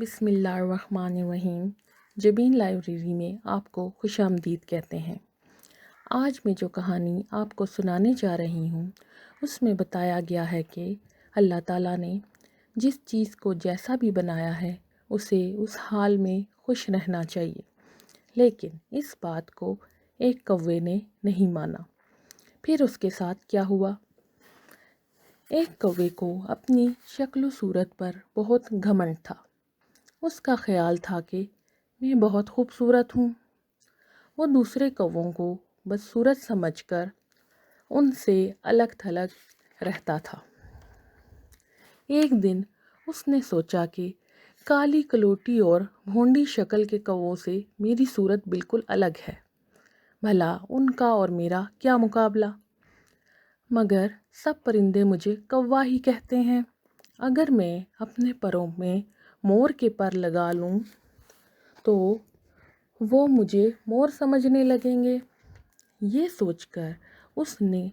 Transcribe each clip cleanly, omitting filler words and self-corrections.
بسم اللہ الرحمن الرحیم۔ جبین لائبریری میں آپ کو خوش آمدید کہتے ہیں۔ آج میں جو کہانی آپ کو سنانے جا رہی ہوں اس میں بتایا گیا ہے کہ اللہ تعالیٰ نے جس چیز کو جیسا بھی بنایا ہے اسے اس حال میں خوش رہنا چاہیے، لیکن اس بات کو ایک کوے نے نہیں مانا۔ پھر اس کے ساتھ کیا ہوا؟ ایک کوے کو اپنی شکل و صورت پر بہت گھمنڈ تھا۔ اس کا خیال تھا کہ میں بہت خوبصورت ہوں۔ وہ دوسرے کووں کو بدصورت سمجھ کر ان سے الگ تھلگ رہتا تھا۔ ایک دن اس نے سوچا کہ کالی کلوٹی اور بھونڈی شکل کے کووں سے میری صورت بالکل الگ ہے، بھلا ان کا اور میرا کیا مقابلہ؟ مگر سب پرندے مجھے کوا ہی کہتے ہیں۔ اگر میں اپنے پروں میں مور کے پر لگا لوں تو وہ مجھے مور سمجھنے لگیں گے۔ یہ سوچ کر اس نے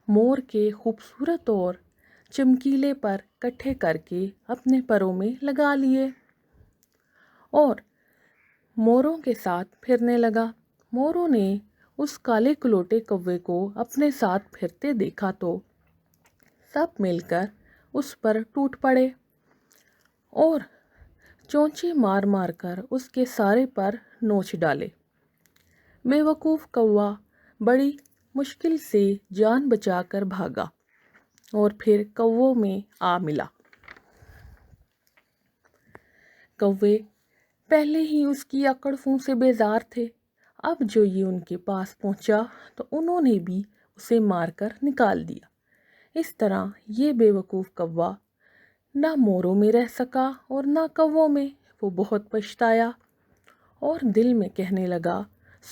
مور کے خوبصورت اور چمکیلے پر اکٹھے کر کے اپنے پروں میں لگا لیے اور موروں کے ساتھ پھرنے لگا۔ موروں نے اس کالے کلوٹے کوے کو اپنے ساتھ پھرتے دیکھا تو سب مل کر اس پر ٹوٹ پڑے اور چونچے مار مار کر اس کے سارے پر نوچ ڈالے۔ بے وقوف کوا بڑی مشکل سے جان بچا کر بھاگا اور پھر کووں میں آ ملا۔ کوے پہلے ہی اس کی اکڑ فوں سے بیزار تھے، اب جو یہ ان کے پاس پہنچا تو انہوں نے بھی اسے مار کر نکال دیا۔ اس طرح یہ بے وقوف کوا نہ موروں میں رہ سکا اور نہ کووں میں۔ وہ بہت پچھتایا اور دل میں کہنے لگا،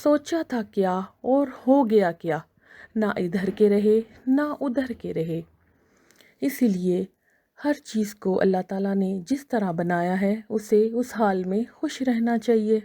سوچا تھا کیا اور ہو گیا کیا، نہ ادھر کے رہے نہ ادھر کے رہے۔ اسی لیے ہر چیز کو اللہ تعالیٰ نے جس طرح بنایا ہے اسے اس حال میں خوش رہنا چاہیے۔